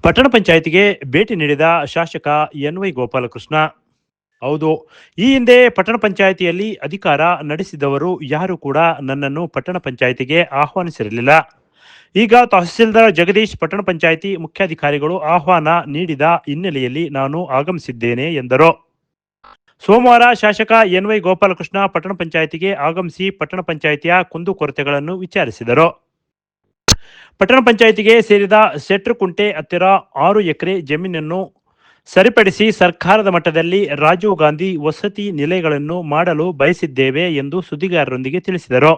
ಪಟ್ಟಣ ಪಂಚಾಯಿತಿಗೆ ಭೇಟಿ ನೀಡಿದ ಶಾಸಕ ಎನ್.ವೈ. ಗೋಪಾಲಕೃಷ್ಣ. ಹೌದು, ಈ ಹಿಂದೆ ಪಟ್ಟಣ ಪಂಚಾಯಿತಿಯಲ್ಲಿ ಅಧಿಕಾರ ನಡೆಸಿದವರು ಯಾರು ಕೂಡ ನನ್ನನ್ನು ಪಟ್ಟಣ ಪಂಚಾಯಿತಿಗೆ ಆಹ್ವಾನಿಸಿರಲಿಲ್ಲ. ಈಗ ತಹಸೀಲ್ದಾರ್ ಜಗದೀಶ್ ಪಟ್ಟಣ ಪಂಚಾಯಿತಿ ಮುಖ್ಯಾಧಿಕಾರಿಗಳು ಆಹ್ವಾನ ನೀಡಿದ ಹಿನ್ನೆಲೆಯಲ್ಲಿ ನಾನು ಆಗಮಿಸಿದ್ದೇನೆ ಎಂದರು. ಸೋಮವಾರ ಶಾಸಕ ಎನ್.ವೈ. ಗೋಪಾಲಕೃಷ್ಣ ಪಟ್ಟಣ ಪಂಚಾಯಿತಿಗೆ ಆಗಮಿಸಿ ಪಟ್ಟಣ ಪಂಚಾಯಿತಿಯ ಕುಂದುಕೊರತೆಗಳನ್ನು ವಿಚಾರಿಸಿದರು. ಪಟ್ಟಣ ಪಂಚಾಯಿತಿಗೆ ಸೇರಿದ ಸೆಟ್ರಕುಂಟೆ ಹತ್ತಿರ 6 ಎಕರೆ ಜಮೀನನ್ನು ಸರಿಪಡಿಸಿ ಸರ್ಕಾರದ ಮಟ್ಟದಲ್ಲಿ ರಾಜೀವ್ ಗಾಂಧಿ ವಸತಿ ನಿಲಯಗಳನ್ನು ಮಾಡಲು ಬಯಸಿದ್ದೇವೆ ಎಂದು ಸುದ್ದಿಗಾರರೊಂದಿಗೆ ತಿಳಿಸಿದರು.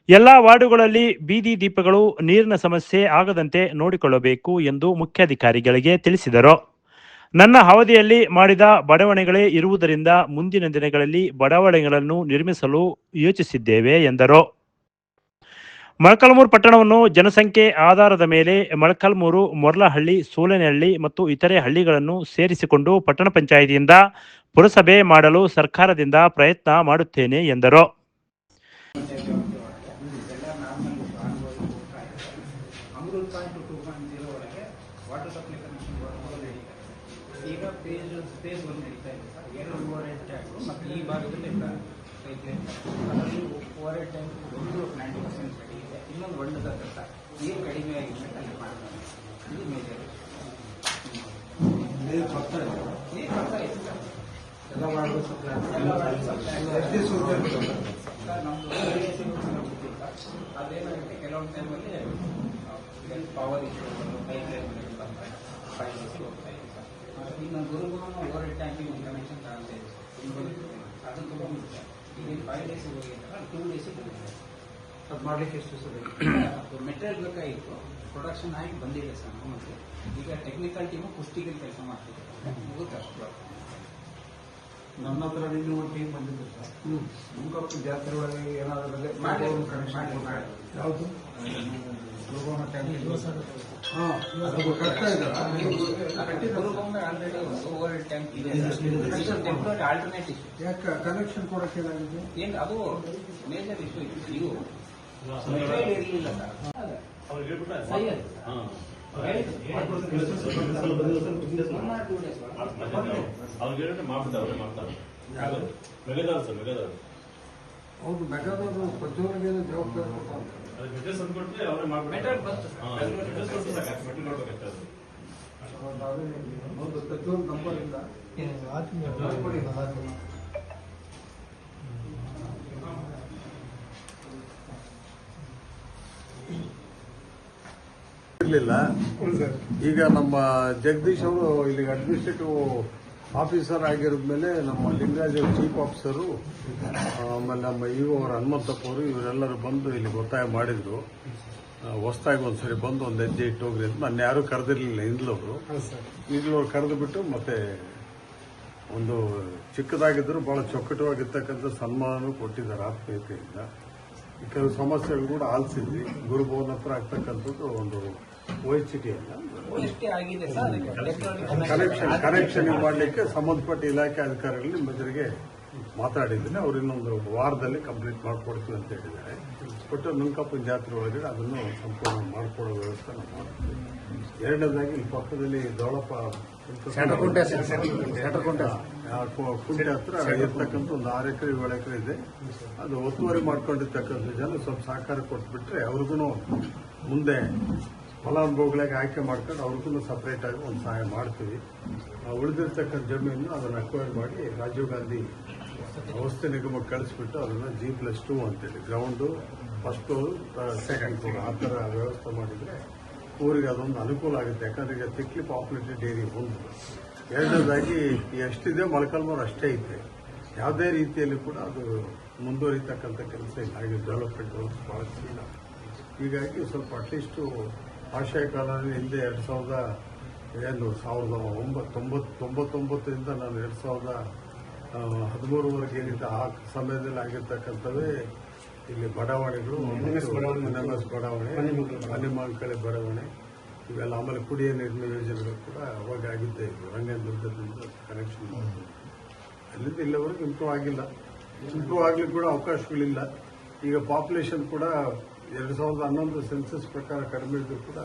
ಎಲ್ಲ ವಾರ್ಡುಗಳಲ್ಲಿ ಬೀದಿ ದೀಪಗಳು, ನೀರಿನ ಸಮಸ್ಯೆ ಆಗದಂತೆ ನೋಡಿಕೊಳ್ಳಬೇಕು ಎಂದು ಮುಖ್ಯಾಧಿಕಾರಿಗಳಿಗೆ ತಿಳಿಸಿದರು. ನನ್ನ ಅವಧಿಯಲ್ಲಿ ಮಾಡಿದ ಬಡಾವಣೆಗಳೇ ಇರುವುದರಿಂದ ಮುಂದಿನ ದಿನಗಳಲ್ಲಿ ಬಡಾವಣೆಗಳನ್ನು ನಿರ್ಮಿಸಲು ಯೋಚಿಸಿದ್ದೇವೆ ಎಂದರು. ಮೊಳಕಾಲ್ಮೂರು ಪಟ್ಟಣವನ್ನು ಜನಸಂಖ್ಯೆ ಆಧಾರದ ಮೇಲೆ ಮೊಳಕಾಲ್ಮೂರು, ಮೊರ್ಲಹಳ್ಳಿ, ಸೂಲೆನಹಳ್ಳಿ ಮತ್ತು ಇತರೆ ಹಳ್ಳಿಗಳನ್ನು ಸೇರಿಸಿಕೊಂಡು ಪಟ್ಟಣ ಪಂಚಾಯಿತಿಯಿಂದ ಪುರಸಭೆ ಮಾಡಲು ಸರ್ಕಾರದಿಂದ ಪ್ರಯತ್ನ ಮಾಡುತ್ತೇನೆ ಎಂದರು. ಇನ್ನೊಂದು ಒಳ್ಳೆದ ನೀರು ಕಡಿಮೆ ಆಗಿದ್ರೆ ಅಲ್ಲಿ ಮಾಡ್ತಾರೆ. ಇದು ಮೇಜರ್ ನೀರು ಬರ್ತಾ ಇದೆ ಎಲ್ಲ ಮಾಡಬೇಕು. ಅದೇನಾಗುತ್ತೆ, ಕೆಲವೊಂದು ಟೈಮಲ್ಲಿ ಪವರ್ ಇಶ್ಯೂ, ಪೈಪ್ ಲೈನ್ ಹೋಗ್ತಾ ಇದೆ ಸರ್. ಈಗ ನಮ್ಮ ಗುರುಗುರು ಓವರ್ ಹೆಡ್ ಟ್ಯಾಂಕಿಗೆ ಒಂದು ಕನೆಕ್ಷನ್ ತಗೊಳ್ತಾ ಇದೆ ಸರ್. ಅದು ತುಂಬ ಮುಖ್ಯ. ಈಗ 5 ಡೇಸಿಗೆ ಹೋಗಿರ್ತಾರೆ, 2 ಡೇಸಿಗೆ ಹೋಗಿರ್ತಾರೆ. ಅದು ಮಾಡಲಿಕ್ಕೆ ಎಷ್ಟು ಸರ್ ಮೆಟೀರಿಯಲ್ ಬೇಕಾಗಿತ್ತು, ಪ್ರೊಡಕ್ಷನ್ ಆಗಿ ಬಂದಿದೆ ಸರ್. ನಮಗೆ ಈಗ ಟೆಕ್ನಿಕಲ್ ಟೀಮು ಕುಸ್ತಿಗೆ ಕೆಲಸ ಮಾಡ್ತಿದ್ದಾರೆ, ಮುಗುತ್ತೆ ಅಷ್ಟು. ನನ್ನ ಹತ್ರ ಇನ್ನೂ ಒಂದು ಟೀಮ್ ಬಂದಿದೆ ಸರ್. ಮುಂಕಪ್ಪು ಜಾತ್ರೆ ಒಳಗೆ ಏನಾದರೂ ಕನೆಕ್ಷನ್ ಯಾವುದು ಆಲ್ರೆಡಿ ಓವರ್ ಹೆಡ್ ಟ್ಯಾಂಕ್ ಇದೆ. ಆಲ್ಟರ್ನೇಟಿವ್ ಯಾಕೆ ಕನೆಕ್ಷನ್ ಕೊಡಕ್ಕೆ ಏನಾಗಿದೆ ಏನು, ಅದು ಮೇಜರ್ ಇಶ್ಯೂ ಇತ್ತು. ಇದು ಇರಲಿಲ್ಲ ಹೌದು. ಮೆಗಾದವರು ಪ್ರತಿಯೊಬ್ಬರಿಗೆ ಜವಾಬ್ದಾರಿ ಹೌದು. ಪ್ರತಿಯೊಂದು ನಂಬರ್ ಇಲ್ಲ ಇರಲಿಲ್ಲ. ಈಗ ನಮ್ಮ ಜಗದೀಶ್ ಅವರು ಇಲ್ಲಿ ಅಡ್ಮಿನಿಸ್ಟ್ರೇಟಿವ್ ಆಫೀಸರ್ ಆಗಿರೋದ್ಮೇಲೆ ನಮ್ಮ ಲಿಂಗರಾಜ್ ಚೀಫ್ ಆಫೀಸರು, ಆಮೇಲೆ ನಮ್ಮ ಅವರು ಹನುಮಂತಪ್ಪ ಅವರು ಇವರೆಲ್ಲರೂ ಬಂದು ಇಲ್ಲಿ ಒತ್ತಾಯ ಮಾಡಿದ್ರು. ಹೊಸದಾಗಿ ಒಂದ್ಸರಿ ಬಂದು ಒಂದು ಹೆಜ್ಜೆ ಇಟ್ಟು ಹೋಗ್ರಿ ಅಂತ. ನನ್ನ ಯಾರೂ ಕರೆದಿರಲಿಲ್ಲ ಹಿಂದ್ಲವರು. ಈಗಲವ್ರು ಕರೆದು ಬಿಟ್ಟು ಮತ್ತೆ ಒಂದು ಚಿಕ್ಕದಾಗಿದ್ರು ಬಹಳ ಚೊಕ್ಕಟವಾಗಿರ್ತಕ್ಕಂಥ ಸನ್ಮಾನ ಕೊಟ್ಟಿದ್ದಾರೆ ಆತ್ಮೀಯತೆಯಿಂದ. ಕೆಲವು ಸಮಸ್ಯೆಗಳು ಕೂಡ ಆಲಿಸಿದ್ವಿ. ಗುರುಭವನ ಹತ್ರ ಆಗ್ತಕ್ಕಂಥದ್ದು ಒಂದು OHT ಕನೆಕ್ಷನ್ ಮಾಡಲಿಕ್ಕೆ ಸಂಬಂಧಪಟ್ಟ ಇಲಾಖೆ ಅಧಿಕಾರಿಗಳು ನಿಮ್ಮ ಎದುರಿಗೆ ಮಾತಾಡಿದ್ದೀನಿ. ಅವ್ರು ಇನ್ನೊಂದು ವಾರದಲ್ಲಿ ಕಂಪ್ಲೀಟ್ ಮಾಡಿಕೊಡ್ತೀವಿ ಅಂತ ಹೇಳಿದ್ದಾರೆ. ಒಟ್ಟು ನುಂಕಪ್ಪನ ಜಾತ್ರೆ ಒಳಗಡೆ ಅದನ್ನು ಸಂಪೂರ್ಣ ಮಾಡಿಕೊಡೋ ವ್ಯವಸ್ಥೆ ನಾವು ಮಾಡ್ತೀವಿ. ಎರಡನೇದಾಗಿ ಇಲ್ಲಿ ಪಕ್ಕದಲ್ಲಿ ದೊಳಪ್ಪ ಕುಂಟೆ ಹತ್ರ ಇರ್ತಕ್ಕಂಥ ಒಂದು 6 ಎಕರೆ 7 ಎಕರೆ ಇದೆ. ಅದು ಒತ್ತುವರಿ ಮಾಡ್ಕೊಂಡಿರ್ತಕ್ಕಂಥ ಜನ ಸ್ವಲ್ಪ ಸಹಕಾರ ಕೊಟ್ಬಿಟ್ರೆ ಅವ್ರಿಗೂ ಮುಂದೆ ಫಲಾನುಭವಿಗಳಿಗೆ ಆಯ್ಕೆ ಮಾಡ್ಕೊಂಡು ಅವ್ರಿಗೂ ಸಪರೇಟ್ ಆಗಿ ಒಂದು ಸಹಾಯ ಮಾಡ್ತೀವಿ. ಉಳಿದಿರ್ತಕ್ಕಂಥ ಜಮೀನು ಅದನ್ನು ಅಕ್ವೈರ್ ಮಾಡಿ ರಾಜೀವ್ ಗಾಂಧಿ ವಸತಿ ನಿಗಮಕ್ಕೆ ಕಳಿಸ್ಬಿಟ್ಟು ಅದನ್ನು G+2 ಅಂತೇಳಿ ground first floor, second floor ಆ ಥರ ವ್ಯವಸ್ಥೆ ಮಾಡಿದರೆ ಊರಿಗೆ ಅದೊಂದು ಅನುಕೂಲ ಆಗುತ್ತೆ. ಯಾಕಂದ್ರೆ ಈಗ ತಿಕ್ಲಿ ಪಾಪ್ಯುಲೇಟೆಡ್ ಏರಿಯಾ ಒಂದು. ಎರಡನೇದಾಗಿ ಎಷ್ಟಿದೆ ಮೊಳಕಾಲ್ಮೂರು ಅಷ್ಟೇ ಇದೆ. ಯಾವುದೇ ರೀತಿಯಲ್ಲಿ ಕೂಡ ಅದು ಮುಂದುವರಿತಕ್ಕಂಥ ಕೆಲಸ ಇಲ್ಲ. ಹಾಗೆ ಡೆವಲಪ್ಮೆಂಟ್ ವರ್ಕ್ಸ್ ಭಾಳ ಇಲ್ಲ. ಹೀಗಾಗಿ ಸ್ವಲ್ಪ ಅಟ್ಲೀಸ್ಟು ಆಶಯ ಕಾಲದಲ್ಲಿ ಹಿಂದೆ 1999ರಿಂದ ನಾನು 2013ವರೆಗೆ ಏನಿದೆ ಆ ಸಮಯದಲ್ಲಿ ಆಗಿರ್ತಕ್ಕಂಥವೇ ಇಲ್ಲಿ ಬಡಾವಣೆಗಳು, NMS ಬಡಾವಣೆ, ಮನೆಮಂಕಳೆ ಬಡಾವಣೆ, ಇವೆಲ್ಲ. ಆಮೇಲೆ ಕುಡಿಯ ನೀರಿನ ಯೋಜನೆಗಳು ಕೂಡ ಅವಾಗ ಆಗಿದ್ದೇ ಇತ್ತು. ರಂಗದುರ್ಗದಿಂದ ಕನೆಕ್ಷನ್ ಮಾಡ್ತೀವಿ. ಅಲ್ಲಿಂದ ಇಲ್ಲಿವರೆಗೂ ಇಂಪ್ರೂವ್ ಆಗಿಲ್ಲ. ಇಂಪ್ರೂವ್ ಆಗ್ಲಿಕ್ಕೆ ಕೂಡ ಅವಕಾಶಗಳಿಲ್ಲ. ಈಗ ಪಾಪ್ಯುಲೇಷನ್ ಕೂಡ 2011 ಸೆನ್ಸಸ್ ಪ್ರಕಾರ ಕಡಿಮೆ ಇದ್ರೂ ಕೂಡ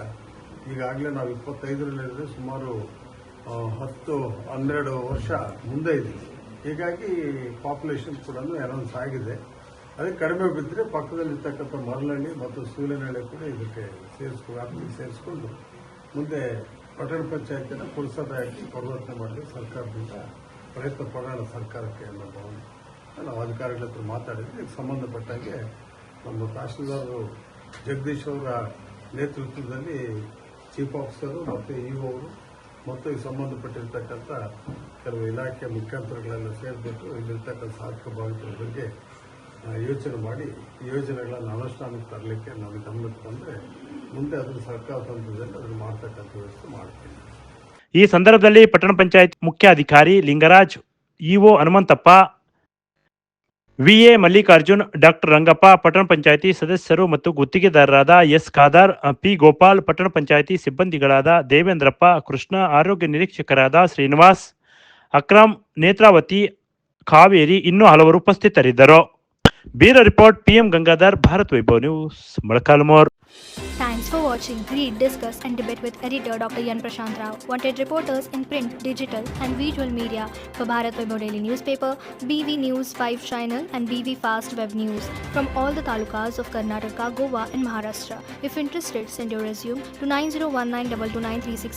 ಈಗಾಗಲೇ ನಾವು 25ರಲ್ಲಿದ್ದರೆ ಸುಮಾರು 10-12 ವರ್ಷ ಮುಂದೆ ಇದ್ದೀವಿ. ಹೀಗಾಗಿ ಪಾಪ್ಯುಲೇಷನ್ ಕೂಡ ಅನೌನ್ಸ್ ಆಗಿದೆ. ಅದಕ್ಕೆ ಕಡಿಮೆ ಬಿದ್ದರೆ ಪಕ್ಕದಲ್ಲಿರ್ತಕ್ಕಂಥ ಮರಳಹಳ್ಳಿ ಮತ್ತು ಸೂಲೆನಹಳ್ಳಿ ಕೂಡ ಇದಕ್ಕೆ ವ್ಯಾಪ್ತಿಗೆ ಸೇರಿಸ್ಕೊಂಡು ಮುಂದೆ ಪಟ್ಟಣ ಪಂಚಾಯತಿನ ಪುರಸಭೆಯಾಗಿ ಪರಿವರ್ತನೆ ಮಾಡಲಿ ಸರ್ಕಾರದಿಂದ ಪ್ರಯತ್ನ ಪಡೋಣ ಸರ್ಕಾರಕ್ಕೆ ಅನ್ನೋ ಭಾವನೆ ನಾವು ಅಧಿಕಾರಿಗಳ ಹತ್ರ ಮಾತಾಡಿದ್ವಿ. ಇದಕ್ಕೆ ಸಂಬಂಧಪಟ್ಟಾಗೆ ನಮ್ಮ ತಹಶೀಲ್ದಾರರು ಜಗದೀಶ್ ಅವರ ನೇತೃತ್ವದಲ್ಲಿ ಚೀಫ್ ಆಫೀಸರು ಮತ್ತು ಇಒ ಅವರು ಮತ್ತು ಈ ಸಂಬಂಧಪಟ್ಟಿರ್ತಕ್ಕಂಥ ಕೆಲವು ಇಲಾಖೆ ಮುಖ್ಯಸ್ಥರುಗಳೆಲ್ಲ ಸೇರಿಬಿಟ್ಟು ಇಲ್ಲಿರ್ತಕ್ಕಂಥ ಸಾಧಕ ಬಾಧಿತರ ಬಗ್ಗೆ ಯೋಚನೆ ಮಾಡಿ ಈ ಯೋಜನೆಗಳನ್ನು ಅನುಷ್ಠಾನಕ್ಕೆ ತರಲಿಕ್ಕೆ ನಾನು ಗಮನಕ್ಕೆ ತಂದರೆ ಮುಂದೆ ಅದನ್ನು ಸರ್ಕಾರ ಹಂತದಲ್ಲಿ ಅದನ್ನು ಮಾಡ್ತಕ್ಕಂಥ ವ್ಯವಸ್ಥೆ ಮಾಡ್ತೀನಿ. ಈ ಸಂದರ್ಭದಲ್ಲಿ ಪಟ್ಟಣ ಪಂಚಾಯತ್ ಮುಖ್ಯಾಧಿಕಾರಿ Lingaraj, EO Hanumanthappa, VA Mallikarjun, doctor Rangappa, ಪಟ್ಟಣ ಪಂಚಾಯಿತಿ ಸದಸ್ಯರು ಮತ್ತು ಗುತ್ತಿಗೆದಾರರಾದ ಎಸ್ ಖಾದರ್, ಪಿ ಗೋಪಾಲ್, ಪಟ್ಟಣ ಪಂಚಾಯಿತಿ ಸಿಬ್ಬಂದಿಗಳಾದ ದೇವೇಂದ್ರಪ್ಪ, ಕೃಷ್ಣ, ಆರೋಗ್ಯ ನಿರೀಕ್ಷಕರಾದ ಶ್ರೀನಿವಾಸ್, ಅಕ್ರಮ್, ನೇತ್ರಾವತಿ, ಕಾವೇರಿ ಇನ್ನೂ ಹಲವರು ಉಪಸ್ಥಿತರಿದ್ದರು. Bureau report, PM Gangadhar, Bharat Vaibhav news, Molakalmuru. Thanks for watching. Read, discuss and debate with editor Dr. Yan Prashant Rao. Wanted reporters in print, digital and visual media for Bharat Vaibhav Daily Newspaper, BV News 5 Channel and BV Fast Web News from all the talukas of Karnataka, Goa and Maharashtra. If interested, send your resume to 9019229369.